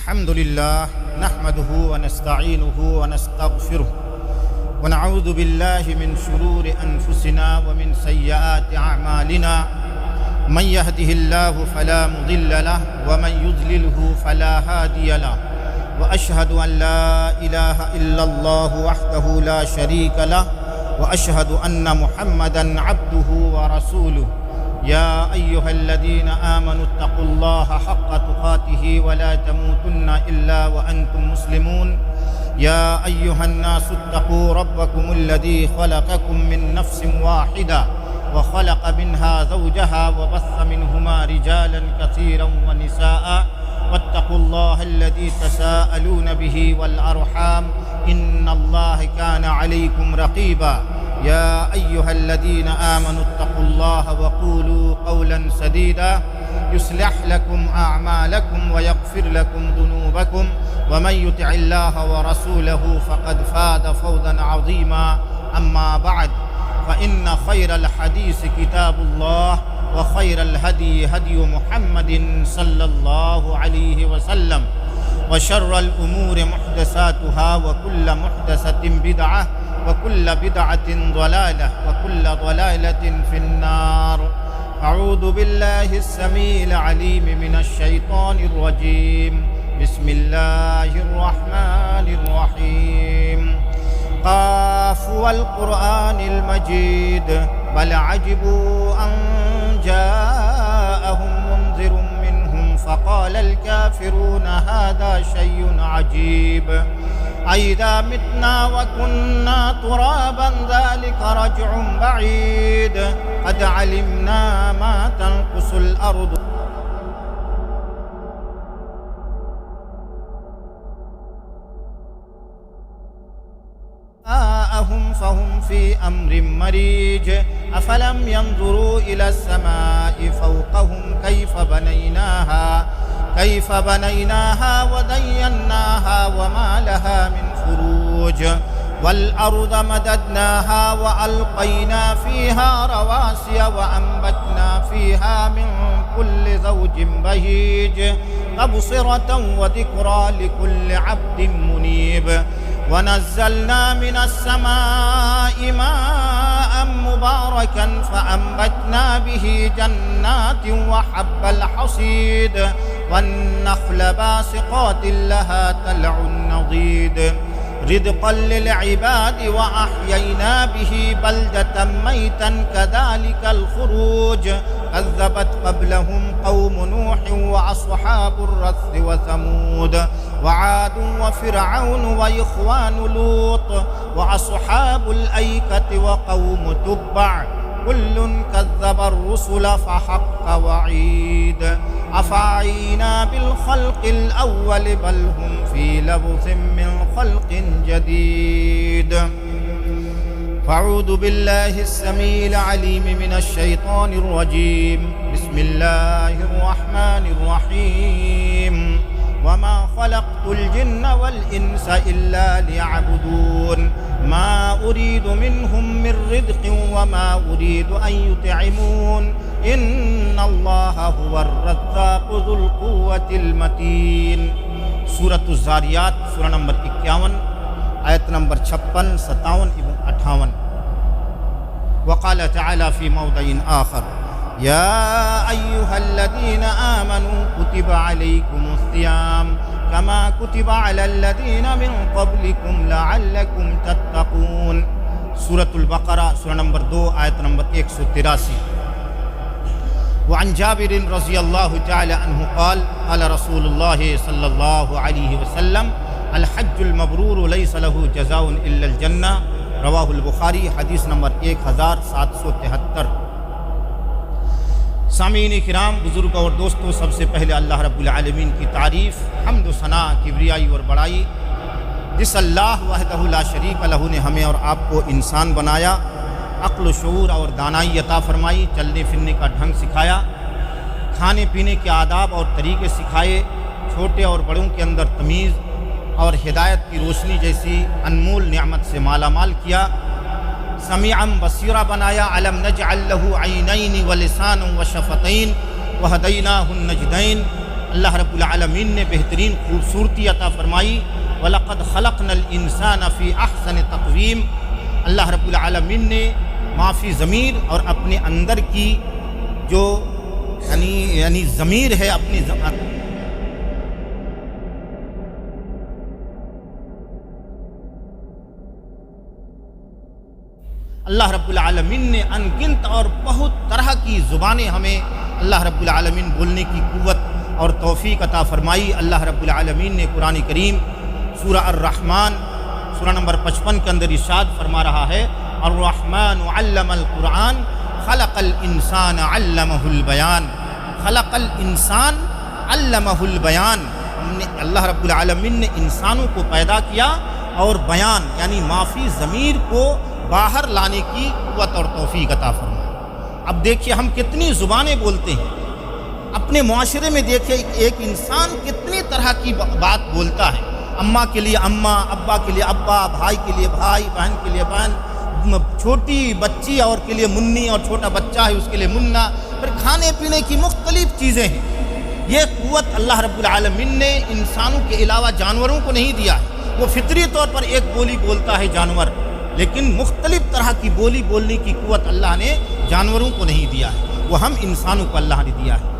الحمد لله نحمده ونستعينه ونستغفره ونعوذ بالله من شرور أنفسنا ومن سيئات أعمالنا من يهده الله فلا مضل له ومن يضلله فلا هادي له وأشهد أن لا إله إلا الله وحده لا شريك له وأشهد أن محمدًا عبده ورسوله يا أيها الذين آمنوا اتقوا الله حق تقاته ولا تموتن إلا وأنتم مسلمون يا أيها الناس اتقوا ربكم الذي خلقكم من نفس واحدة وخلق منها زوجها وبث منهما رجالا كثيرا ونساء واتقوا الله الذي تساءلون به والأرحام إن الله كان عليكم رقيبا يا أيها الذين آمنوا اتقوا الله وقولوا قولا سديدا يصلح لكم أعمالكم ويغفر لكم ذنوبكم ومن يطع الله ورسوله فقد فاز فوزا عظيما أما بعد فإن خير الحديث كتاب الله وخير الهدي هدي محمد صلى الله عليه وسلم وشر الأمور محدثاتها وكل محدثة بدعة وكل بدعة ضلالة وكل ضلالة في النار أعوذ بالله السميع العليم من الشيطان الرجيم بسم الله الرحمن الرحيم قاف والقرآن المجيد بل عجبوا أن جاءهم منذر منهم فقال الكافرون هذا شيء عجيب أإذا متنا وكنا ترابا ذلك رجع بعيد قد علمنا ما تنقص الأرض فهم في أمر مريج أفلم ينظروا إلى السماء فوقهم كيف بنيناها وزيناها وما لها من فروج والأرض مددناها وألقينا فيها رواسي وأنبتنا فيها من كل زوج بهيج تبصرة وذكرى لكل عبد منيب ونزلنا من السماء ماء مباركا فأنبتنا به جنات وحب الحصيد والنخل باسقات لها تلع نضيد رزقا للعباد وأحيينا به بلدة ميتا كذلك الخروج كذبت قبلهم قوم نوح وأصحاب الرث وثمود وعاد وفرعون وإخوان لوط وأصحاب الأيكة وقوم تبع كل كذب الرسل فحق وعيد أفعينا بالخلق الأول بل هم في لبث من خلق جديد فأعوذ بالله السميع العليم من الشيطان الرجيم بسم الله الرحمن الرحيم وما خلقت الجن والإنس إلا ليعبدون ما أريد منهم من رزق وما أريد أن يطعمون إن الله هو الرزاق ذو القوة المتين سورة الزاریات سورہ نمبر 51 آیت نمبر 56 57 এবং 58 وقال تعالى في موضع آخر يا أيها الذين آمنوا كتب عليكم الصيام كما كتب على الذين من قبلكم لعلكم تتقون سورة البقرہ سورہ نمبر 2 آیت نمبر 183 وعن جابر رضی اللہ تعالی عنہ قال قال رسول اللہ صلی اللہ علیہ وسلم الحج المبرور ليس له جزاء الا الجنہ رواہ البخاری حدیث نمبر 1773 سامعین کرام بزرگ اور دوستو سب سے پہلے اللہ رب العالمین کی تعریف حمد و ثنا کبریائی اور بڑائی جس اللہ وحدہ لا شریک لہ نے ہمیں اور آپ کو انسان بنایا عقل و شعور اور دانائی عطا فرمائی چلنے پھرنے کا ڈھنگ سکھایا کھانے پینے کے آداب اور طریقے سکھائے چھوٹے اور بڑوں کے اندر تمیز اور ہدایت کی روشنی جیسی انمول نعمت سے مالا مال کیا سمیعا بصیرا بنایا علم نجعل له عینین ولسانا وشفتین وہدیناہ النجدین اللہ رب العالمین نے بہترین خوبصورتی عطا فرمائی، وَلَقَدْ خَلَقْنَا الْإِنسَانَ فِي أَحْسَنِ تَقْوِيمٍ۔ اللہ رب العالمین نے معافی ضمیر اور اپنے اندر کی جو یعنی ضمیر ہے اپنی اللہ رب العالمین نے ان گنت اور بہت طرح کی زبانیں ہمیں اللہ رب العالمین بولنے کی قوت اور توفیق عطا فرمائی۔ اللہ رب العالمین نے قرآن کریم سورہ الرحمن سورہ نمبر 55 کے اندر ارشاد فرما رہا ہے، الرحمن علم القرآن خلق الانسان علمہ البیان۔ خلق الانسان علمہ البیان، اللہ رب العالمین نے انسانوں کو پیدا کیا اور بیان یعنی معافی ضمیر کو باہر لانے کی قوت اور توفیق عطا فرمائی۔ اب دیکھیے ہم کتنی زبانیں بولتے ہیں، اپنے معاشرے میں دیکھیں ایک انسان کتنی طرح کی بات بولتا ہے، اماں کے لیے اماں، ابا کے لیے ابا، بھائی کے لیے بھائی، بہن کے لیے بہن، چھوٹی بچی اور کے لیے منی اور چھوٹا بچہ ہے اس کے لیے منا، پھر کھانے پینے کی مختلف چیزیں ہیں۔ یہ قوت اللہ رب العالمین نے انسانوں کے علاوہ جانوروں کو نہیں دیا ہے۔ وہ فطری طور پر ایک بولی بولتا ہے جانور، لیکن مختلف طرح کی بولی بولنے کی قوت اللہ نے جانوروں کو نہیں دیا ہے، وہ ہم انسانوں کو اللہ نے دیا ہے۔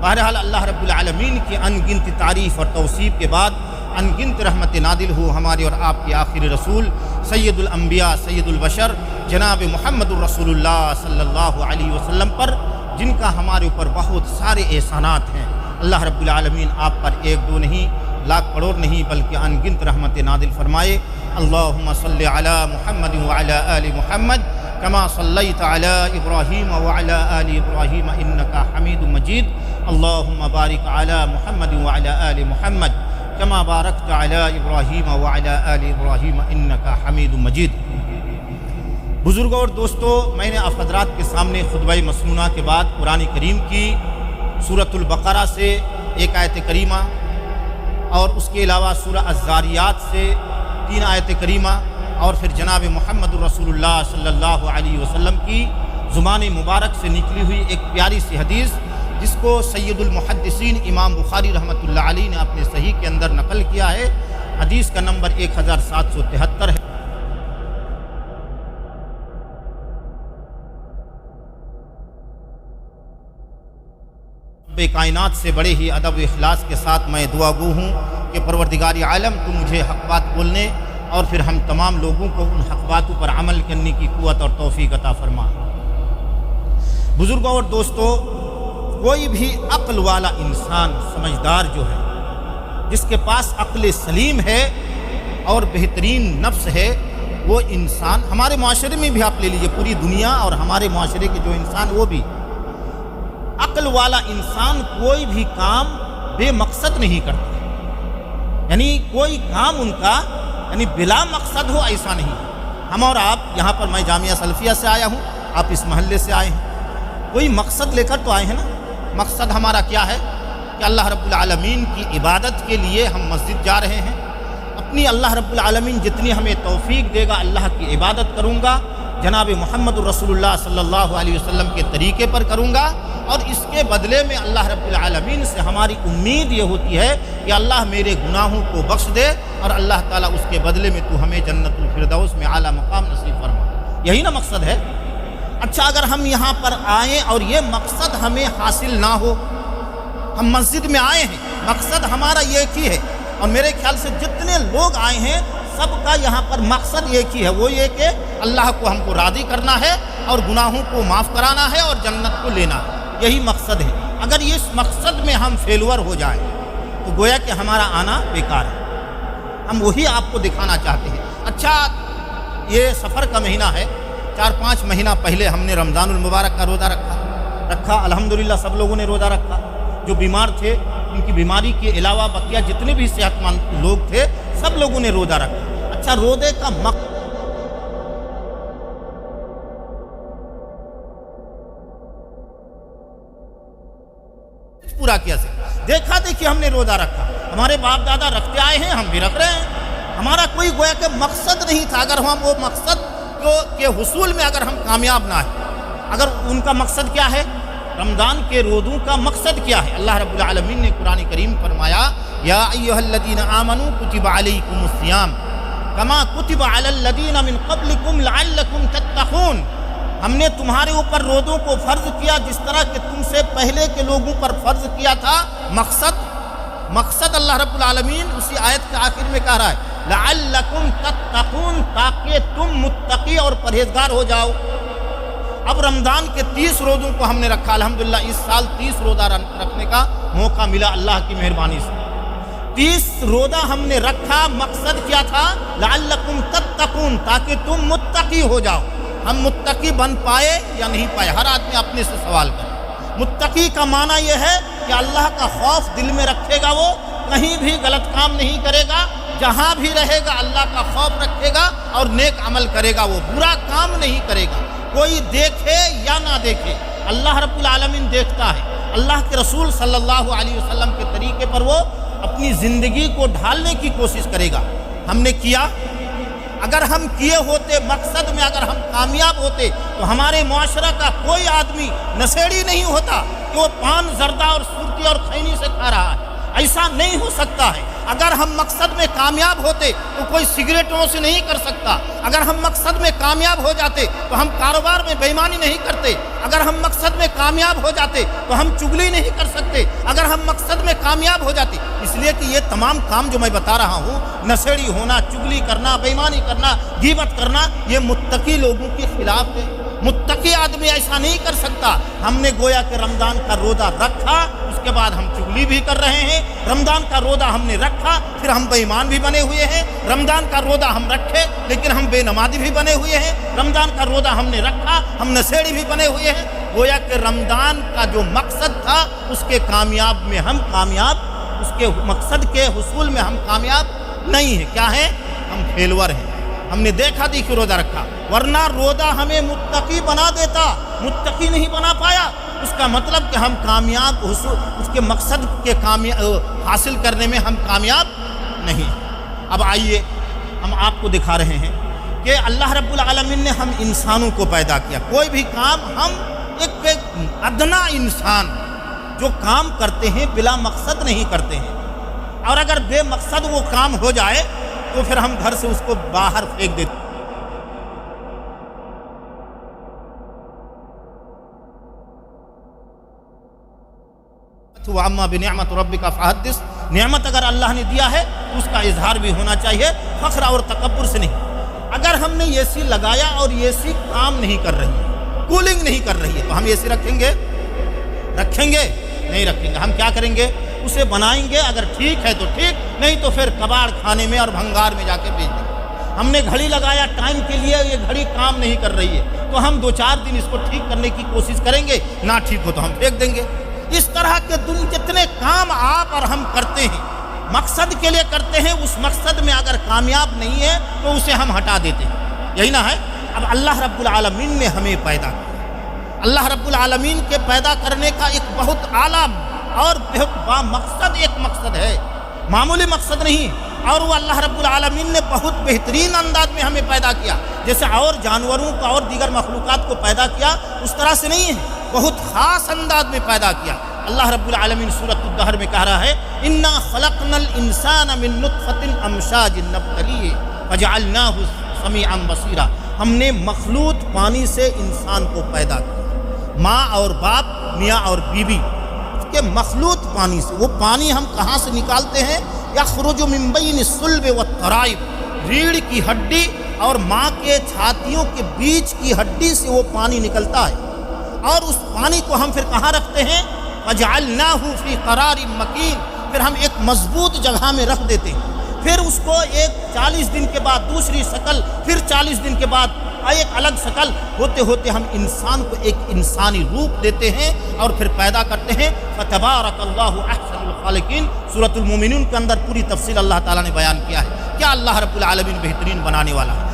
بہرحال اللہ رب العالمین کی ان گنت تعریف اور توصیف کے بعد ان گنت رحمت نادل ہو ہمارے اور آپ کے آخری رسول سید الانبیاء سید البشر جناب محمد الرسول اللہ صلی اللہ علیہ وسلم پر، جن کا ہمارے اوپر بہت سارے احسانات ہیں۔ اللہ رب العالمین آپ پر ایک دو نہیں، لاکھ کروڑ نہیں، بلکہ ان گنت رحمت نادل فرمائے۔ اللہم صلی علی محمد وعلی آل محمد کما صلیت علی ابراہیم وعلی آل ابراہیم انکا حمید مجید۔ اللہم بارک علی محمد وعلی آل محمد کما بارکت علی ابراہیم وعلی آل ابراہیم انکا حمید مجید۔ بزرگوں اور دوستو، میں نے آپ حضرات کے سامنے خطبہ مسنونہ کے بعد قرآن کریم کی سورۃ البقرہ سے ایک آیت کریمہ اور اس کے علاوہ سورہ الذاریات سے 3 آیت کریمہ اور پھر جناب محمد الرسول اللہ صلی اللہ علیہ وسلم کی زبان مبارک سے نکلی ہوئی ایک پیاری سی حدیث، جس کو سید المحدثین امام بخاری رحمۃ اللہ علیہ نے اپنے صحیح کے اندر نقل کیا ہے۔ حدیث کا نمبر 1773 ہے۔ رب کائنات سے بڑے ہی ادب و اخلاص کے ساتھ میں دعا گو ہوں کہ پروردگار عالم تو مجھے حق بات بولنے اور پھر ہم تمام لوگوں کو ان حق باتوں پر عمل کرنے کی قوت اور توفیق عطا فرما۔ بزرگوں اور دوستو، کوئی بھی عقل والا انسان سمجھدار جو ہے، جس کے پاس عقل سلیم ہے اور بہترین نفس ہے، وہ انسان ہمارے معاشرے میں بھی آپ لے لیجئے، پوری دنیا اور ہمارے معاشرے کے جو انسان، وہ بھی عقل والا انسان کوئی بھی کام بے مقصد نہیں کرتا، یعنی کوئی کام ان کا یعنی بلا مقصد ہو ایسا نہیں۔ ہم اور آپ یہاں پر، میں جامعہ سلفیہ سے آیا ہوں، آپ اس محلے سے آئے ہیں، کوئی مقصد لے کر تو آئے ہیں نا۔ مقصد ہمارا کیا ہے کہ اللہ رب العالمین کی عبادت کے لیے ہم مسجد جا رہے ہیں، اپنی اللہ رب العالمین جتنی ہمیں توفیق دے گا اللہ کی عبادت کروں گا، جناب محمد الرسول اللہ صلی اللہ علیہ وسلم کے طریقے پر کروں گا، اور اس کے بدلے میں اللہ رب العالمین سے ہماری امید یہ ہوتی ہے کہ اللہ میرے گناہوں کو بخش دے، اور اللہ تعالیٰ اس کے بدلے میں تو ہمیں جنت الفردوس میں اعلیٰ مقام نصیب فرما۔ یہی نا مقصد ہے۔ اچھا، اگر ہم یہاں پر آئیں اور یہ مقصد ہمیں حاصل نہ ہو، ہم مسجد میں آئے ہیں، مقصد ہمارا ایک ہی ہے، اور میرے خیال سے جتنے لوگ آئے ہیں سب کا یہاں پر مقصد ایک ہی ہے، وہ یہ کہ اللہ کو ہم کو راضی کرنا ہے اور گناہوں کو معاف کرانا ہے اور جنت کو لینا ہے، یہی مقصد ہے۔ اگر اس مقصد میں ہم فیلور ہو جائیں تو گویا کہ ہمارا آنا بیکار ہے۔ ہم وہی آپ کو دکھانا چاہتے ہیں۔ اچھا، یہ سفر کا مہینہ ہے، 4-5 مہینہ پہلے ہم نے رمضان المبارک کا روزہ رکھا، الحمدللہ سب لوگوں نے روزہ رکھا۔ جو بیمار تھے ان کی بیماری کے علاوہ بقیہ جتنے بھی صحت مند لوگ تھے سب لوگوں نے روزہ رکھا۔ اچھا، روزے کا پورا کیا سے دیکھا دیکھی ہم نے روزہ رکھا، ہمارے باپ دادا رکھتے آئے ہیں، ہم بھی رکھ رہے ہیں۔ ہمارا کوئی گویا کہ مقصد نہیں تھا۔ اگر ہم وہ مقصد کے حصول میں اگر ہم کامیاب نہ ہیں، اگر ان کا مقصد کیا ہے رمضان کے روزوں کا مقصد کیا ہے؟ اللہ رب العالمین نے قرآن کریم فرمایا یا ایھا الذین آمنوا کتب علیکم الصیام کما کتب علی الذین من قبلکم لعلکم تتقون۔ ہم نے تمہارے اوپر روزوں کو فرض کیا جس طرح کہ تم سے پہلے کے لوگوں پر فرض کیا تھا۔ مقصد اللہ رب العالمین اسی آیت کے آخر میں کہہ رہا ہے لعلکم تتقون، تاکہ تم متقی اور پرہیزگار ہو جاؤ۔ اب رمضان کے 30 روزوں کو ہم نے رکھا، الحمدللہ اس سال 30 روزہ رکھنے کا موقع ملا اللہ کی مہربانی سے۔ 30 روزہ ہم نے رکھا، مقصد کیا تھا؟ لعلکم تتقون، تاکہ تم متقی ہو جاؤ۔ ہم متقی بن پائے یا نہیں پائے؟ ہر آدمی اپنے سے سوال کرے۔ متقی کا معنی یہ ہے کہ اللہ کا خوف دل میں رکھے گا، وہ کہیں بھی غلط کام نہیں کرے گا، جہاں بھی رہے گا اللہ کا خوف رکھے گا اور نیک عمل کرے گا، وہ برا کام نہیں کرے گا۔ کوئی دیکھے یا نہ دیکھے اللہ رب العالمین دیکھتا ہے۔ اللہ کے رسول صلی اللہ علیہ وسلم کے طریقے پر وہ اپنی زندگی کو ڈھالنے کی کوشش کرے گا۔ ہم نے کیا؟ اگر ہم کیے ہوتے، مقصد میں اگر ہم کامیاب ہوتے تو ہمارے معاشرہ کا کوئی آدمی نشیڑی نہیں ہوتا کہ وہ پان، زردہ اور سرتی اور خینی سے کھا رہا ہے۔ ایسا نہیں ہو سکتا ہے۔ اگر ہم مقصد میں کامیاب ہوتے تو کوئی سگریٹوں سے نہیں کر سکتا۔ اگر ہم مقصد میں کامیاب ہو جاتے تو ہم کاروبار میں بے ایمانی نہیں کرتے۔ اگر ہم مقصد میں کامیاب ہو جاتے تو ہم چگلی نہیں کر سکتے۔ اگر ہم مقصد میں کامیاب ہو جاتے، اس لیے کہ یہ تمام کام جو میں بتا رہا ہوں، نشیڑی ہونا، چگلی کرنا، بے ایمانی کرنا، غیبت کرنا، یہ متقی لوگوں کے خلاف ہے۔ متقی آدمی ایسا نہیں کر سکتا۔ ہم نے گویا کہ رمضان کا روزہ رکھا، اس کے بعد ہم چگلی بھی کر رہے ہیں۔ رمضان کا روزہ ہم نے رکھا، پھر ہم بے ایمان بھی بنے ہوئے ہیں۔ رمضان کا روزہ ہم رکھے لیکن ہم بے نمازی بھی بنے ہوئے ہیں۔ رمضان کا روزہ ہم نے رکھا، ہم نشیڑی بھی بنے ہوئے ہیں۔ گویا کہ رمضان کا جو مقصد تھا اس کے کامیاب میں ہم کامیاب، اس کے مقصد کے حصول میں ہم کامیاب نہیں ہیں۔ کیا ہیں؟ ہم فیلور ہیں۔ ہم نے دیکھا دیکھی روزہ رکھا، ورنہ روزہ ہمیں متقی بنا دیتا، متقی نہیں بنا پایا۔ اس کا مطلب کہ ہم کامیاب اس کے مقصد کے حاصل کرنے میں ہم کامیاب نہیں۔ اب آئیے ہم آپ کو دکھا رہے ہیں کہ اللہ رب العالمین نے ہم انسانوں کو پیدا کیا۔ کوئی بھی کام ہم ایک ادنا انسان جو کام کرتے ہیں بلا مقصد نہیں کرتے ہیں، اور اگر بے مقصد وہ کام ہو جائے تو پھر ہم گھر سے اس کو باہر پھینک دیتے۔ وَأَمَّا بِنِعْمَةِ رَبِّكَ فَحَدِّثْ، نعمت اگر اللہ نے دیا ہے تو اس کا اظہار بھی ہونا چاہیے، فخر اور تکبر سے نہیں۔ اگر ہم نے اے سی لگایا اور اے سی کام نہیں کر رہی ہے، کولنگ نہیں کر رہی ہے، تو ہم اے سی رکھیں گے؟ نہیں رکھیں گے۔ ہم کیا کریں گے؟ اسے بنائیں گے، اگر ٹھیک ہے تو ٹھیک، نہیں تو پھر کباڑ کھانے میں اور بھنگار میں جا کے بیچ دیں گے۔ ہم نے گھڑی لگایا ٹائم کے لیے، یہ گھڑی کام نہیں کر رہی ہے تو ہم 2-4 دن اس کو ٹھیک کرنے کی کوشش کریں گے، نہ ٹھیک ہو تو ہم پھینک دیں گے۔ اس طرح کے جتنے کام آپ اور ہم کرتے ہیں مقصد کے لیے کرتے ہیں، اس مقصد میں اگر کامیاب نہیں ہے تو اسے ہم ہٹا دیتے ہیں۔ یہی نہ ہے؟ اب اللہ رب العالمین نے ہمیں پیدا کیا۔ اللہ رب العالمین کے پیدا کرنے کا ایک بہت اعلیٰ اور بہت بامقصد ایک مقصد ہے، معمولی مقصد نہیں، اور وہ اللہ رب العالمین نے بہت بہترین انداز میں ہمیں پیدا کیا۔ جیسے اور جانوروں کو اور دیگر مخلوقات کو پیدا کیا اس طرح سے نہیں ہے، بہت خاص انداز میں پیدا کیا۔ اللہ رب العالمین سورۃ الدہر میں کہہ رہا ہے انا خلقنا الانسان من نطفۃ امشاج نبتلیہ فجعلناہ سمیعا بصیرا۔ ہم نے مخلوط پانی سے انسان کو پیدا کیا، ماں اور باپ، میاں اور بیوی کے مخلوط پانی سے۔ وہ پانی ہم کہاں سے نکالتے ہیں؟ یخرج من بین الصلب والترائب، ریڑھ کی ہڈی اور ماں کے چھاتیوں کے بیچ کی ہڈی سے وہ پانی نکلتا ہے، اور اس پانی کو ہم پھر کہاں رکھتے ہیں؟ فجعلناہ فی قرار مکین، پھر ہم ایک مضبوط جگہ میں رکھ دیتے ہیں۔ پھر اس کو 40 دن کے بعد دوسری شکل، پھر 40 دن کے بعد ایک الگ شکل ہوتے ہوتے ہم انسان کو ایک انسانی روپ دیتے ہیں اور پھر پیدا کرتے ہیں۔ فتبارک اللہ احسن الخالقین، سورۃ المومنون کے اندر پوری تفصیل اللہ تعالیٰ نے بیان کیا ہے۔ کیا اللہ رب العالمین بہترین بنانے والا ہے۔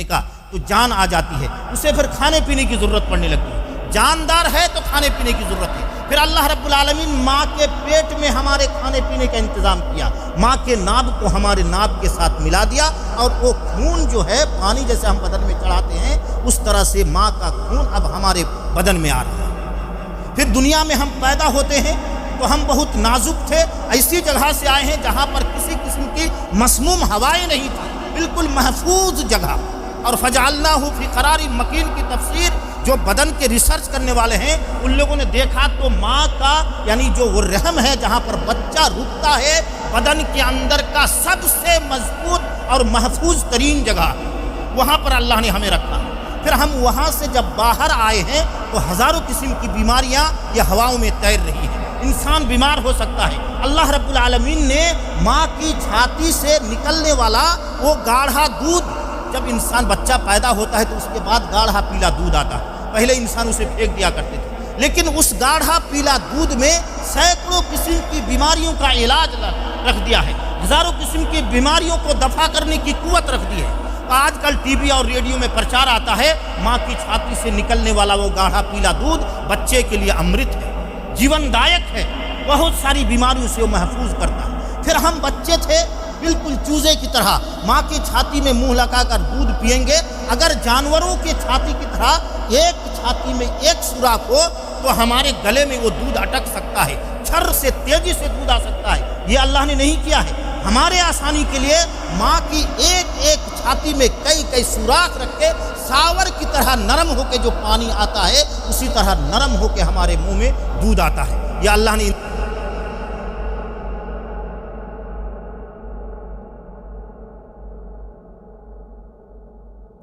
کا تو جان آ جاتی ہے، اسے پھر کھانے پینے کی ضرورت پڑنے لگتی ہے۔ جاندار ہے تو کھانے پینے کی ضرورت ہے، پھر اللہ رب العالمین ماں کے پیٹ میں ہمارے کھانے پینے کا انتظام کیا، ماں کے ناب کو ہمارے ناب کے ساتھ ملا دیا، اور وہ خون جو ہے پانی جیسے ہم بدن میں چڑھاتے ہیں اس طرح سے ماں کا خون اب ہمارے بدن میں آ رہا ہے۔ پھر دنیا میں ہم پیدا ہوتے ہیں تو ہم بہت نازک تھے، ایسی جگہ سے آئے ہیں جہاں پر کسی قسم کی مسموم ہوائیں نہیں تھی، بالکل محفوظ جگہ۔ اور فجعلناہ فی قرار مکین کی تفسیر جو بدن کے ریسرچ کرنے والے ہیں ان لوگوں نے دیکھا تو ماں کا یعنی جو وہ رحم ہے جہاں پر بچہ رکتا ہے بدن کے اندر کا سب سے مضبوط اور محفوظ ترین جگہ، وہاں پر اللہ نے ہمیں رکھا۔ پھر ہم وہاں سے جب باہر آئے ہیں تو ہزاروں قسم کی بیماریاں یہ ہواؤں میں تیر رہی ہیں، انسان بیمار ہو سکتا ہے۔ اللہ رب العالمین نے ماں کی چھاتی سے نکلنے والا وہ گاڑھا دودھ، جب انسان بچہ پیدا ہوتا ہے تو اس کے بعد گاڑھا پیلا دودھ آتا ہے، پہلے انسان اسے پھینک دیا کرتے تھے، لیکن اس گاڑھا پیلا دودھ میں سینکڑوں قسم کی بیماریوں کا علاج رکھ دیا ہے، ہزاروں قسم کی بیماریوں کو دفع کرنے کی قوت رکھ دی ہے۔ آج کل ٹی وی اور ریڈیو میں پرچار آتا ہے ماں کی چھاتی سے نکلنے والا وہ گاڑھا پیلا دودھ بچے کے لیے امرت ہے، جیون دائک ہے، بہت ساری بیماریوں سے وہ محفوظ کرتا ہے۔ پھر ہم بچے تھے بالکل چوزے کی طرح ماں کی چھاتی میں منہ لگا کر دودھ پئیں گے، اگر جانوروں کی چھاتی کی طرح ایک چھاتی میں ایک سوراخ ہو تو ہمارے گلے میں وہ دودھ اٹک سکتا ہے، چھر سے تیزی سے دودھ آ سکتا ہے۔ یہ اللہ نے نہیں کیا ہے، ہمارے آسانی کے لیے ماں کی ایک ایک چھاتی میں کئی کئی سوراخ رکھ کے ساور کی طرح نرم ہو کے جو پانی آتا ہے اسی طرح نرم ہو کے ہمارے منہ میں دودھ آتا ہے۔ یہ اللہ نے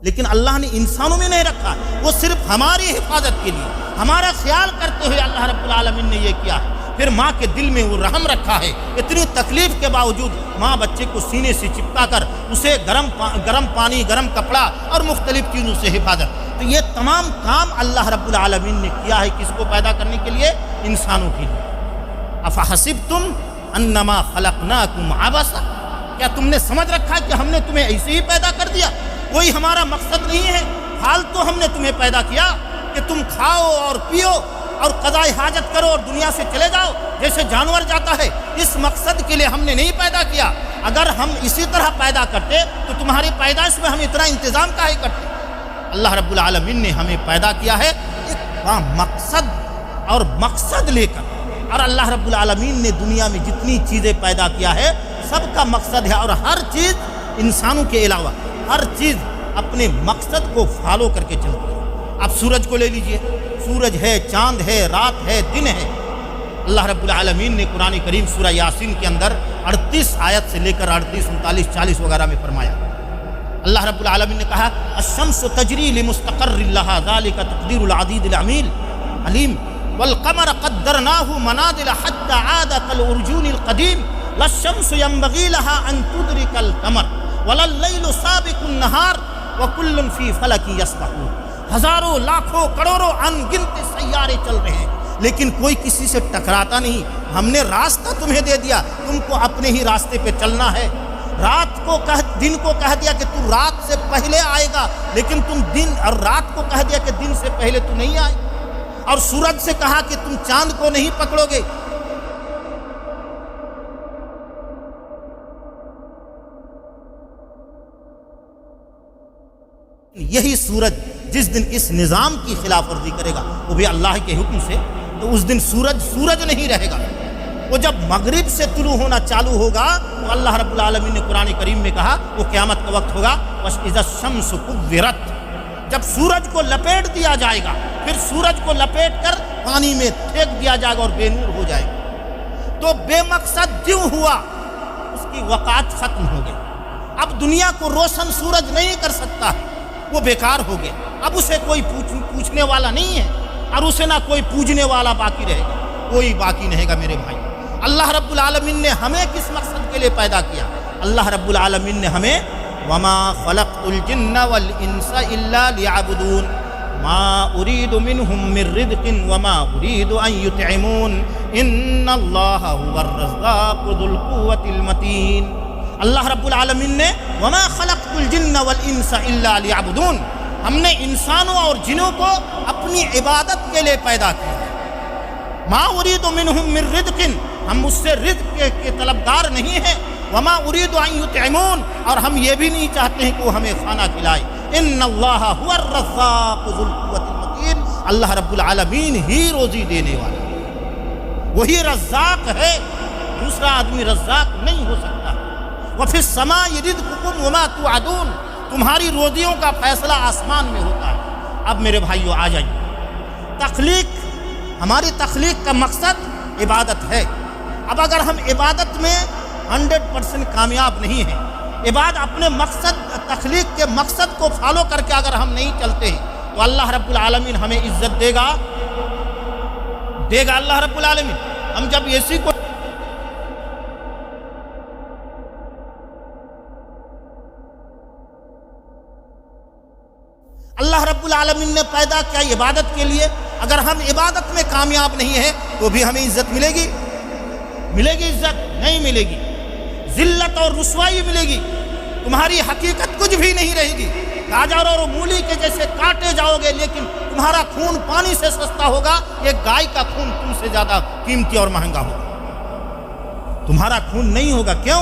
لیکن اللہ نے انسانوں میں نہیں رکھا، وہ صرف ہماری حفاظت کے لیے ہمارا خیال کرتے ہوئے اللہ رب العالمین نے یہ کیا ہے۔ پھر ماں کے دل میں وہ رحم رکھا ہے، اتنی تکلیف کے باوجود ماں بچے کو سینے سے چپکا کر اسے گرم پانی، گرم کپڑا اور مختلف چیزوں سے حفاظت۔ تو یہ تمام کام اللہ رب العالمین نے کیا ہے کس کو پیدا کرنے کے لیے؟ انسانوں کے لیے۔ افحسبتم انما خلقناکم عبثا، کیا تم نے سمجھ رکھا کہ ہم نے تمہیں ایسے ہی پیدا کر دیا؟ کوئی ہمارا مقصد نہیں ہے، فالتو ہم نے تمہیں پیدا کیا کہ تم کھاؤ اور پیو اور قضاء حاجت کرو اور دنیا سے چلے جاؤ جیسے جانور جاتا ہے۔ اس مقصد کے لیے ہم نے نہیں پیدا کیا۔ اگر ہم اسی طرح پیدا کرتے تو تمہاری پیدائش میں ہم اتنا انتظام کاہے کرتے؟ اللہ رب العالمین نے ہمیں پیدا کیا ہے ایک مقصد لے کر، اور اللہ رب العالمین نے دنیا میں جتنی چیزیں پیدا کیا ہے سب کا مقصد ہے، اور ہر چیز انسانوں کے علاوہ ہر چیز اپنے مقصد کو فالو کر کے چلتی ہے۔ آپ سورج کو لے لیجئے، سورج ہے، چاند ہے، رات ہے، دن ہے۔ اللہ رب العالمین نے قرآن کریم سورہ یاسین کے اندر 38 آیت سے لے کر 38، 39، 40 وغیرہ میں فرمایا، اللہ رب العالمین نے کہا الشمس تجری لمستقر لها ذلك تقدیر العزیز العلیم والقمر قدرناه منازل حتى عاد كالعرجون القدیم لا الشمس ينبغي لها ان تدرك القمر ولا الليل سابق النهار وكل في فلك يسبحون۔ ہزاروں لاکھوں کروڑوں ان گنت سیارے چل رہے ہیں لیکن کوئی کسی سے ٹکراتا نہیں۔ ہم نے راستہ تمہیں دے دیا، تم کو اپنے ہی راستے پہ چلنا ہے۔ دن کو کہہ دیا کہ تو رات سے پہلے آئے گا، لیکن تم دن اور رات کو کہہ دیا کہ دن سے پہلے تو نہیں آئے، اور سورج سے کہا کہ تم چاند کو نہیں پکڑو گے۔ یہی سورج جس دن اس نظام کی خلاف ورزی کرے گا وہ بھی اللہ کے حکم سے، تو اس دن سورج نہیں رہے گا۔ وہ جب مغرب سے طلوع ہونا چالو ہوگا تو اللہ رب العالمین نے قرآن کریم میں کہا وہ قیامت کا وقت ہوگا، وَإِذَا الشَّمْسُ كُوِّرَتْ، جب سورج کو لپیٹ دیا جائے گا، پھر سورج کو لپیٹ کر پانی میں پھینک دیا جائے گا اور بے نور ہو جائے گا۔ تو بے مقصد جو ہوا اس کی وقات ختم ہو گئی، اب دنیا کو روشن سورج نہیں کر سکتا، وہ بیکار ہو گیا، اب اسے کوئی پوچھنے والا نہیں ہے، اور اسے نہ کوئی پوجنے والا باقی رہے گا، کوئی باقی نہیں گا۔ میرے بھائی، اللہ رب العالمین نے ہمیں کس مقصد کے لیے پیدا کیا؟ اللہ رب العالمین نے ہمیں وَمَا خَلَقْتُ الْجِنَّ وَالْإِنسَ إِلَّا لِيَعْبُدُونَ مَا أُرِيدُ مِنْهُمْ مِنْ رِزْقٍ وَمَا أُرِيدُ أَنْ يُطْعِمُونَ إِنَّ اللَّهَ هُوَ الرَّزَّاقُ ذُو الْقُوَّةِ الْمَتِينُ۔ اللہ رب العالمین نے وَمَا خَلَقْتُ الْجِنَّ وَالْإِنسَ إِلَّا لِيَعْبُدُونَ، ہم نے انسانوں اور جنوں کو اپنی عبادت کے لیے پیدا کیا۔ ما اریدو منہم من رزق، ہم اس سے رزق کے طلبگار نہیں ہیں، وما اریدو ان یطعمون، اور ہم یہ بھی نہیں چاہتے ہیں کہ وہ ہمیں کھانا کھلائے۔ ان اللہ هو الرزاق ذو القوة المتین، اللہ رب العالمین ہی روزی دینے والا ہے، وہی رزاق ہے، دوسرا آدمی رزاق نہیں ہو سکتا۔ وفی السماء رزقکم وما توعدون، تمہاری روزیوں کا فیصلہ آسمان میں ہوتا ہے۔ اب میرے بھائیو آ جائیے، تخلیق، ہماری تخلیق کا مقصد عبادت ہے۔ اب اگر ہم عبادت میں 100% کامیاب نہیں ہیں، عبادت اپنے مقصد، تخلیق کے مقصد کو فالو کر کے اگر ہم نہیں چلتے ہیں، تو اللہ رب العالمین ہمیں عزت دے گا اللہ رب العالمین۔ ہم جب اسی کو اللہ رب العالمین نے پیدا کیا عبادت کے لیے، اگر ہم عبادت میں کامیاب نہیں ہیں تو بھی ہمیں عزت ملے گی؟ عزت نہیں ملے گی، ذلت اور رسوائی ملے گی، تمہاری حقیقت کچھ بھی نہیں رہے گی، گاجر اور مولی کے جیسے کاٹے جاؤ گے، لیکن تمہارا خون پانی سے سستا ہوگا، ایک گائے کا خون تم سے زیادہ قیمتی اور مہنگا ہوگا، تمہارا خون نہیں ہوگا۔ کیوں؟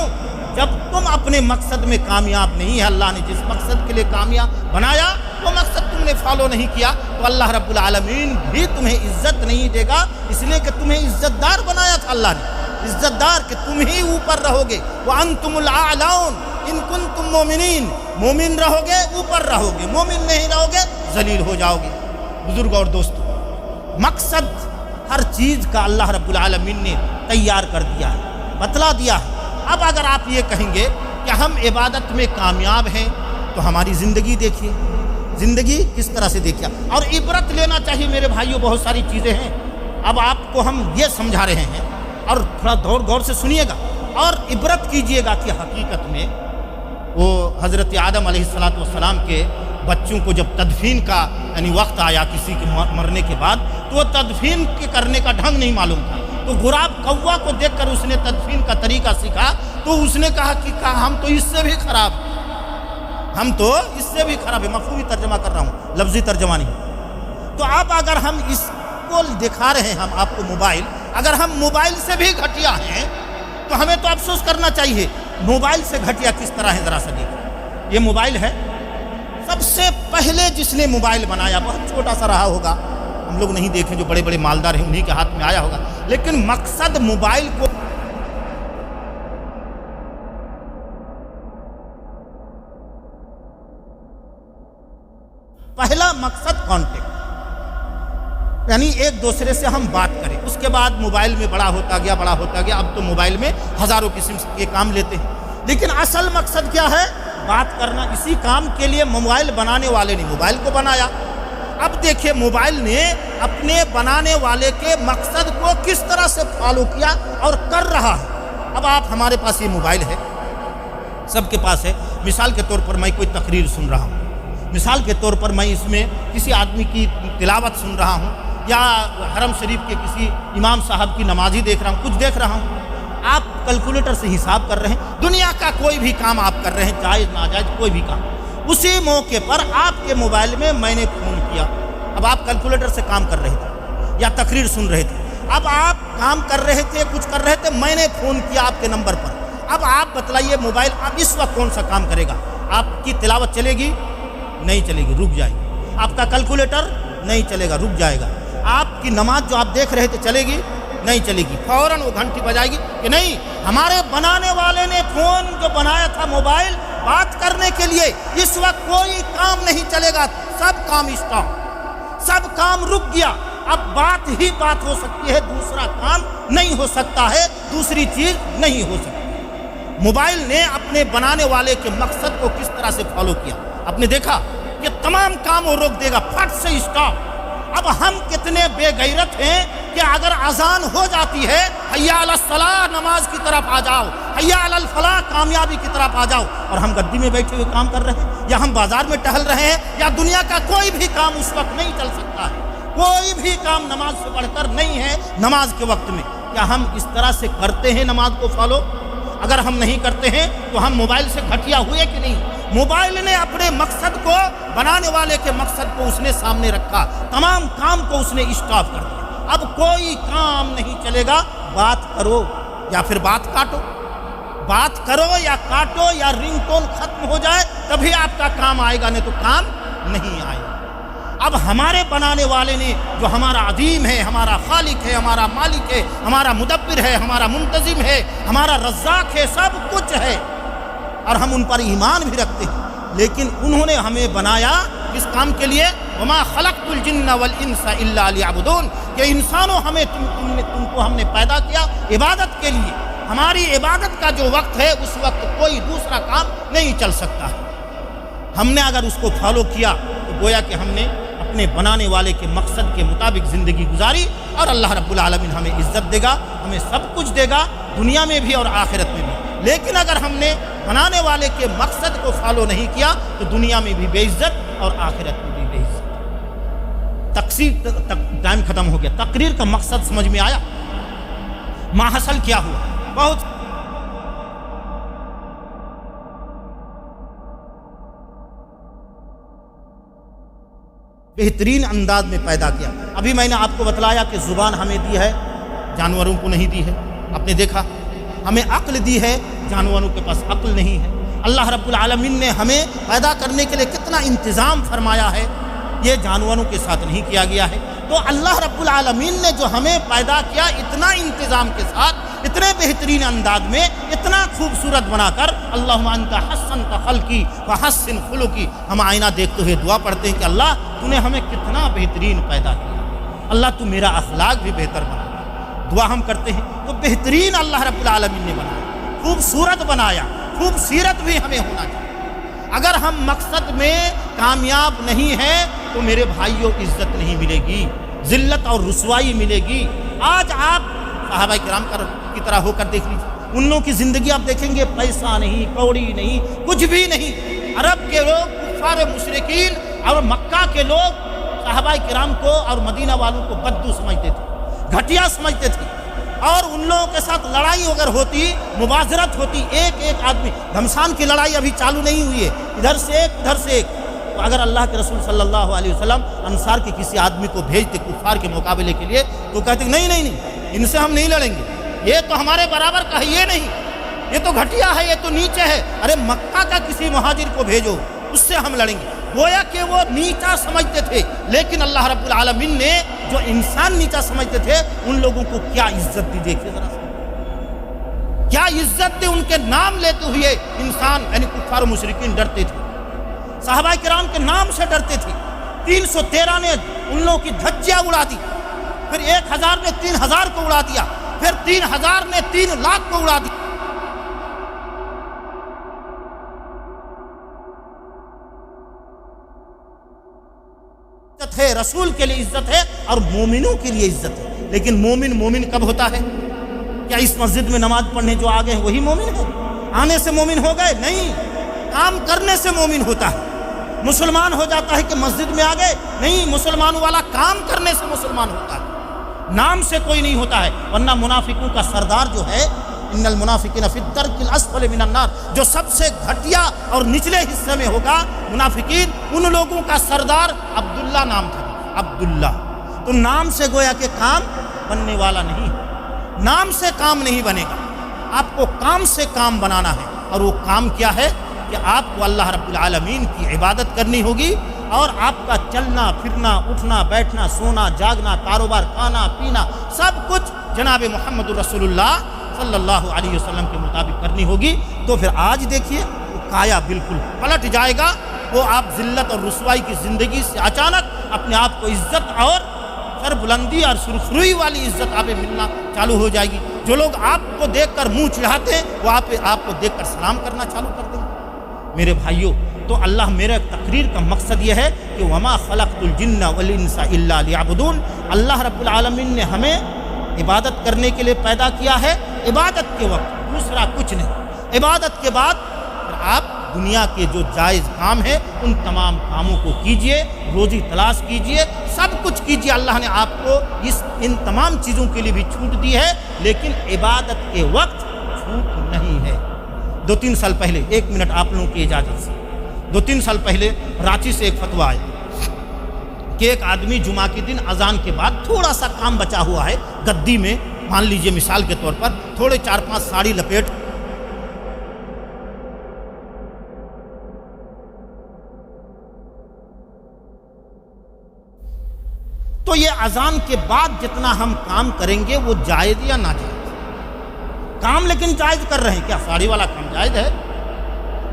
جب تم اپنے مقصد میں کامیاب نہیں ہے، اللہ نے جس مقصد کے لیے کامیاب بنایا وہ مقصد تم نے فالو نہیں کیا، تو اللہ رب العالمین بھی تمہیں عزت نہیں دے گا، اس لیے کہ تمہیں عزت دار بنایا تھا اللہ نے، عزت دار کہ تم ہی اوپر رہو گے، وَأَنْتُمُ الْأَعْلَوْنَ إِن كُنتُم مُؤْمِنِينَ، مومن رہو گے اوپر رہو گے، مومن نہیں رہو گے ذلیل ہو جاؤ گے۔ بزرگ اور دوستو، مقصد ہر چیز کا اللہ رب العالمین نے تیار کر دیا ہے، بتلا دیا ہے۔ اب اگر آپ یہ کہیں گے کہ ہم عبادت میں کامیاب ہیں، تو ہماری زندگی دیکھیے، زندگی کس طرح سے دیکھیے، اور عبرت لینا چاہیے میرے بھائیوں، بہت ساری چیزیں ہیں۔ اب آپ کو ہم یہ سمجھا رہے ہیں، اور تھوڑا غور سے سنیے گا اور عبرت کیجئے گا کہ حقیقت میں وہ حضرت آدم علیہ السلام کے بچوں کو جب تدفین کا یعنی وقت آیا کسی کے مرنے کے بعد، تو وہ تدفین کے کرنے کا ڈھنگ نہیں معلوم تھا، تو غراب کوا کو دیکھ کر اس نے تدفین کا طریقہ سیکھا، تو اس نے کہا کہ ہم تو اس سے بھی خراب ہیں، ہم تو اس سے بھی خراب ہے، مفہومی ترجمہ کر رہا ہوں، لفظی ترجمہ نہیں۔ تو اب اگر ہم اس کو دکھا رہے ہیں ہم آپ کو موبائل، اگر ہم موبائل سے بھی گھٹیا ہیں تو ہمیں تو افسوس کرنا چاہیے، موبائل سے گھٹیا کس طرح ہے ذرا سا دیکھیں۔ یہ موبائل ہے، سب سے پہلے جس نے موبائل بنایا بہت چھوٹا سا رہا ہوگا، ہم لوگ نہیں دیکھیں، جو بڑے بڑے مالدار ہیں انہی کے ہاتھ میں آیا ہوگا، لیکن مقصد موبائل کو پہلا مقصد کانٹیکٹ، یعنی ایک دوسرے سے ہم بات کریں، اس کے بعد موبائل میں بڑا ہوتا گیا، اب تو موبائل میں ہزاروں قسم کے کام لیتے ہیں، لیکن اصل مقصد کیا ہے؟ بات کرنا۔ اسی کام کے لیے موبائل بنانے والے نے موبائل کو بنایا۔ اب دیکھیں موبائل نے اپنے بنانے والے کے مقصد کو کس طرح سے فالو کیا اور کر رہا ہے۔ اب آپ ہمارے پاس یہ موبائل ہے، سب کے پاس ہے، مثال کے طور پر میں کوئی تقریر سن رہا ہوں، مثال کے طور پر میں اس میں کسی آدمی کی تلاوت سن رہا ہوں، یا حرم شریف کے کسی امام صاحب کی نمازی دیکھ رہا ہوں، کچھ دیکھ رہا ہوں۔ آپ کیلکولیٹر سے حساب کر رہے ہیں، دنیا کا کوئی بھی کام آپ کر رہے ہیں، جائز ناجائز کوئی بھی کام، اسی موقع پر آپ کے موبائل میں نے فون کیا۔ اب آپ کیلکولیٹر سے کام کر رہے تھے یا تقریر سن رہے تھے، اب آپ کام کر رہے تھے، کچھ کر رہے تھے، میں نے فون کیا آپ کے نمبر پر۔ اب آپ بتلائیے موبائل اب اس وقت کون سا کام کرے گا؟ آپ کی تلاوت چلے گی؟ نہیں چلے گی، رک جائے گی۔ آپ کا کیلکولیٹر نہیں چلے گا، رک جائے گا۔ آپ کی نماز جو آپ دیکھ رہے تھے چلے گی؟ نہیں چلے گی، فوراً وہ گھنٹی بجائے گی کہ نہیں، ہمارے بنانے والے نے فون جو بنایا تھا موبائل بات کرنے کے لیے، اس وقت کوئی کام نہیں چلے گا، سب کام اسٹاپ، سب کام رک گیا۔ اب بات ہی بات ہو سکتی ہے، دوسرا کام نہیں ہو سکتا ہے، دوسری چیز نہیں ہو سکتی۔ موبائل نے اپنے بنانے والے کے مقصد کو کس طرح سے فالو کیا؟ آپ نے دیکھا کہ تمام کام وہ روک دے گا، پھٹ سے اسٹاپ۔ اب ہم کتنے بے غیرت ہیں کہ اگر اذان ہو جاتی ہے، حیا علی الصلاۃ، نماز کی طرف آ جاؤ، حیا علی الفلاح، کامیابی کی طرف آ جاؤ، اور ہم گدی میں بیٹھے ہوئے کام کر رہے ہیں، یا ہم بازار میں ٹہل رہے ہیں، یا دنیا کا کوئی بھی کام اس وقت نہیں چل سکتا ہے، کوئی بھی کام نماز سے بڑھ کر نہیں ہے نماز کے وقت میں۔ کیا ہم اس طرح سے کرتے ہیں نماز کو فالو؟ اگر ہم نہیں کرتے ہیں تو ہم موبائل سے گھٹیا ہوئے کہ نہیں؟ موبائل نے اپنے مقصد کو، بنانے والے کے مقصد کو اس نے سامنے رکھا، تمام کام کو اس نے اسٹاپ کر دیا۔ اب کوئی کام نہیں چلے گا، بات کرو یا پھر بات کاٹو، بات کرو یا کاٹو یا رنگ ٹون ختم ہو جائے تبھی آپ کا کام آئے گا، نہیں تو کام نہیں آئے گا۔ اب ہمارے بنانے والے نے جو ہمارا عظیم ہے، ہمارا خالق ہے، ہمارا مالک ہے، ہمارا مدبر ہے، ہمارا منتظم ہے، ہمارا رزاق ہے، سب کچھ ہے اور ہم ان پر ایمان بھی رکھتے ہیں، لیکن انہوں نے ہمیں بنایا کس کام کے لیے؟ وما خلقت الجن والانس الا لیعبدون، کہ انسانوں ہمیں تم کو ہم نے پیدا کیا عبادت کے لیے۔ ہماری عبادت کا جو وقت ہے اس وقت کوئی دوسرا کام نہیں چل سکتا ہے۔ ہم نے اگر اس کو فالو کیا تو گویا کہ ہم نے اپنے بنانے والے کے مقصد کے مطابق زندگی گزاری، اور اللہ رب العالمین ہمیں عزت دے گا، ہمیں سب کچھ دے گا، دنیا میں بھی اور آخرت میں بھی۔ لیکن اگر ہم نے بنانے والے کے مقصد کو فالو نہیں کیا تو دنیا میں بھی بے عزت اور آخرت میں بھی بے عزت۔ ٹائم ختم ہو گیا۔ تقریر کا مقصد سمجھ میں آیا؟ ماحصل کیا ہوا؟ بہت بہترین انداز میں پیدا کیا۔ ابھی میں نے آپ کو بتلایا کہ زبان ہمیں دی ہے، جانوروں کو نہیں دی ہے۔ آپ نے دیکھا ہمیں عقل دی ہے، جانوروں کے پاس عقل نہیں ہے۔ اللہ رب العالمین نے ہمیں پیدا کرنے کے لیے کتنا انتظام فرمایا ہے، یہ جانوروں کے ساتھ نہیں کیا گیا ہے۔ تو اللہ رب العالمین نے جو ہمیں پیدا کیا اتنا انتظام کے ساتھ، اتنے بہترین انداز میں، اتنا خوبصورت بنا کر، اللہم انت حسنت خلقی فحسن خلقی، ہم آئینہ دیکھتے ہوئے دعا پڑھتے ہیں کہ اللہ تو نے ہمیں کتنا بہترین پیدا کیا، اللہ تو میرا اخلاق بھی بہتر بنا۔ دعا ہم کرتے ہیں تو بہترین اللہ رب العالمین نے بنایا، خوبصورت بنایا، خوبصورت بھی ہمیں ہونا چاہیے۔ اگر ہم مقصد میں کامیاب نہیں ہیں تو میرے بھائیوں عزت نہیں ملے گی، ذلت اور رسوائی ملے گی۔ آج آپ صحابہ کرام کی طرح ہو کر دیکھ لیجیے، ان لوگوں کی زندگی آپ دیکھیں گے، پیسہ نہیں، کوڑی نہیں، کچھ بھی نہیں۔ عرب کے لوگ، کفار مشرکین اور مکہ کے لوگ صحابہ کرام کو اور مدینہ والوں کو بدو سمجھتے تھے، گھٹیا سمجھتے تھے، اور ان لوگوں کے ساتھ لڑائی اگر ہوتی، مبازرت ہوتی، ایک ایک آدمی، گھمسان کی لڑائی ابھی چالو نہیں ہوئی ہے، ادھر سے ایک ادھر سے ایک، تو اگر اللہ کے رسول صلی اللہ علیہ وسلم انصار کے کسی آدمی کو بھیجتے کفار کے مقابلے کے لیے تو کہتے نہیں نہیں نہیں، ان سے ہم نہیں لڑیں گے، یہ تو ہمارے برابر کا ہے، یہ نہیں، یہ تو گھٹیا ہے، یہ تو نیچے ہے، ارے مکہ کا کسی مہاجر کو بھیجو، اس سے ہم لڑیں گے۔ گویا کہ وہ نیچا سمجھتے تھے، لیکن اللہ رب العالمین نے جو انسان نیچا سمجھتے تھے ان لوگوں کو کیا عزت دی، دیکھیے ذرا سا، کیا عزت دی۔ ان کے نام لیتے ہوئے انسان یعنی کفار و مشرکین ڈرتے تھے، صحابہ کرام کے نام سے ڈرتے تھے۔ 313 نے ان لوگوں کی دھجیاں اڑا دی، پھر 1000 نے 3000 کو اڑا دیا، پھر 3000 نے 3 لاکھ کو اڑا دیا۔ عزت ہے، رسول کے لیے عزت ہے اور مومنوں کے لیے عزت ہے، لیکن مومن کب ہوتا ہے؟ کیا اس مسجد میں نماز پڑھنے جو آگے ہیں وہی مومن ہے؟ آنے سے مومن ہو گئے؟ نہیں، کام کرنے سے مومن ہوتا ہے۔ مسلمان ہو جاتا ہے کہ مسجد میں آ گئے؟ نہیں، مسلمانوں والا کام کرنے سے مسلمان ہوتا ہے، نام سے کوئی نہیں ہوتا ہے۔ ورنہ منافقوں کا سردار جو ہے، ان المنافقین فی الدرک الاسفل من النار، جو سب سے گھٹیا اور نچلے حصے میں ہوگا منافقین، ان لوگوں کا سردار عبداللہ نام تھا، عبداللہ۔ تو نام سے گویا کہ کام بننے والا نہیں، نام سے کام نہیں بنے گا، آپ کو کام سے کام بنانا ہے، اور وہ کام کیا ہے کہ آپ کو اللہ رب العالمین کی عبادت کرنی ہوگی، اور آپ کا چلنا پھرنا، اٹھنا بیٹھنا، سونا جاگنا، کاروبار، کھانا پینا، سب کچھ جناب محمد رسول اللہ صلی اللہ علیہ وسلم کے مطابق کرنی ہوگی۔ تو پھر آج دیکھیے وہ کایا بالکل پلٹ جائے گا، وہ آپ ذلت اور رسوائی کی زندگی سے اچانک اپنے آپ کو عزت اور سر بلندی اور سرخروئی والی عزت آپ ملنا چالو ہو جائے گی۔ جو لوگ آپ کو دیکھ کر منہ چڑھاتے ہیں وہ آپ کو دیکھ کر سلام کرنا چالو کر دیں گے۔ میرے بھائیوں، تو اللہ میرے تقریر کا مقصد یہ ہے کہ وما خلقت الجن والانس الا لیعبدون، اللہ رب العالمین نے ہمیں عبادت کرنے کے لیے پیدا کیا ہے، عبادت کے وقت دوسرا کچھ نہیں۔ عبادت کے بعد آپ دنیا کے جو جائز کام ہیں ان تمام کاموں کو کیجئے، روزی تلاش کیجئے، سب کچھ کیجئے۔ اللہ نے آپ کو ان تمام چیزوں کے لیے بھی چھوٹ دی ہے، لیکن عبادت کے وقت چھوٹ نہیں ہے۔ 2-3 سال پہلے، 1 منٹ آپ لوگوں کی اجازت سے، 2-3 سال پہلے رانچی سے ایک فتویٰ آیا، کہ ایک آدمی جمعہ کے دن اذان کے بعد تھوڑا سا کام بچا ہوا ہے گدی میں، مان لیجئے مثال کے طور پر تھوڑے 4-5 ساڑی لپیٹ تو یہ اذان کے بعد جتنا ہم کام کریں گے وہ جائز یا ناجائز؟ کام لیکن جائز کر رہے ہیں، کیا ساڑی والا کام جائز ہے؟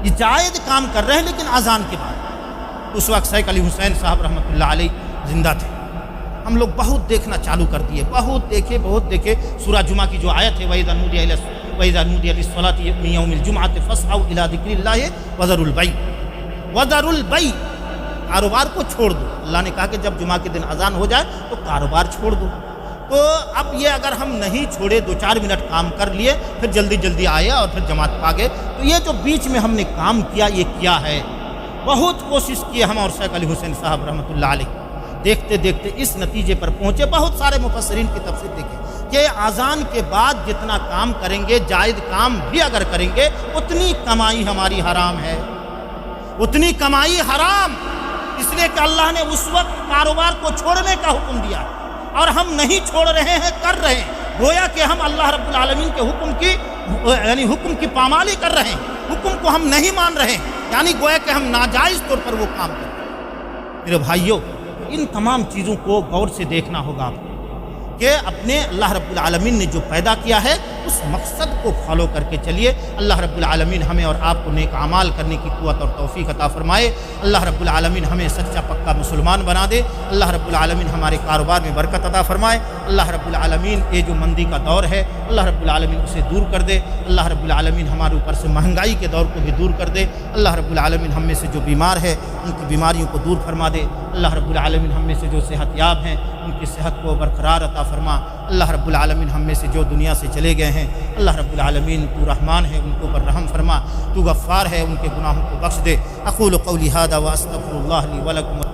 یہ جائز کام کر رہے ہیں لیکن اذان کے بعد۔ اس وقت شیخ علی حسین صاحب رحمۃ اللہ علیہ زندہ تھے، ہم لوگ بہت دیکھنا چالو کر دیے، بہت دیکھے سورہ جمعہ کی جو آیت ہے وَإِذَا نُودِيَ لِلصَّلَاةِ مِن يَوْمِ الْجُمْعَةِ فَاسْعَوْا إِلَىٰ ذِكْرِ اللَّهِ وَذَرُوا الْبَيْعَ، کاروبار کو چھوڑ دو۔ اللہ نے کہا کہ جب جمعہ کے دن اذان ہو جائے تو کاروبار چھوڑ دو۔ تو اب یہ اگر ہم نہیں چھوڑے، 2-4 منٹ کام کر لیے، پھر جلدی آئے اور پھر جماعت پا گئے، تو یہ جو بیچ میں ہم نے کام کیا یہ کیا ہے؟ بہت کوشش کی ہم اور شیخ علی حسین صاحب رحمۃ اللہ علیہ، دیکھتے اس نتیجے پر پہنچے، بہت سارے مفسرین کی تفسیر دیکھیں کہ اذان کے بعد جتنا کام کریں گے، جائز کام بھی اگر کریں گے، اتنی کمائی ہماری حرام ہے، اتنی کمائی حرام، اس لیے کہ اللہ نے اس وقت کاروبار کو چھوڑنے کا حکم دیا اور ہم نہیں چھوڑ رہے ہیں، کر رہے ہیں، گویا کہ ہم اللہ رب العالمین کے حکم کی پامالی کر رہے ہیں، حکم کو ہم نہیں مان رہے ہیں، یعنی گویا کہ ہم ناجائز طور پر وہ کام کر رہے ہیں۔ میرے بھائیوں، ان تمام چیزوں کو غور سے دیکھنا ہوگا آپ کو کہ اپنے اللہ رب العالمین نے جو پیدا کیا ہے اس مقصد کو فالو کر کے چلیے۔ اللہ رب العالمین ہمیں اور آپ کو نیک اعمال کرنے کی قوت اور توفیق عطا فرمائے۔ اللہ رب العالمین ہمیں سچا پکا مسلمان بنا دے۔ اللہ رب العالمین ہمارے کاروبار میں برکت عطا فرمائے۔ اللہ رب العالمین یہ جو مندی کا دور ہے اللہ رب العالمین اسے دور کر دے۔ اللہ رب العالمین ہمارے اوپر سے مہنگائی کے دور کو بھی دور کر دے۔ اللہ رب العالمین ہم میں سے جو بیمار ہے ان کی بیماریوں کو دور فرما دے۔ اللہ رب العالمین ہم میں سے جو صحت یاب ہیں ان کی صحت کو برقرار عطا فرما۔ اللہ رب العالمین ہم میں سے جو دنیا سے چلے گئے ہیں اللہ رب العالمین تو رحمان ہے، ان کے اوپر رحم فرما، تو غفار ہے، ان کے گناہوں کو بخش دے۔ اقول قولی ھذا واستغفر اللہ لی ولکم۔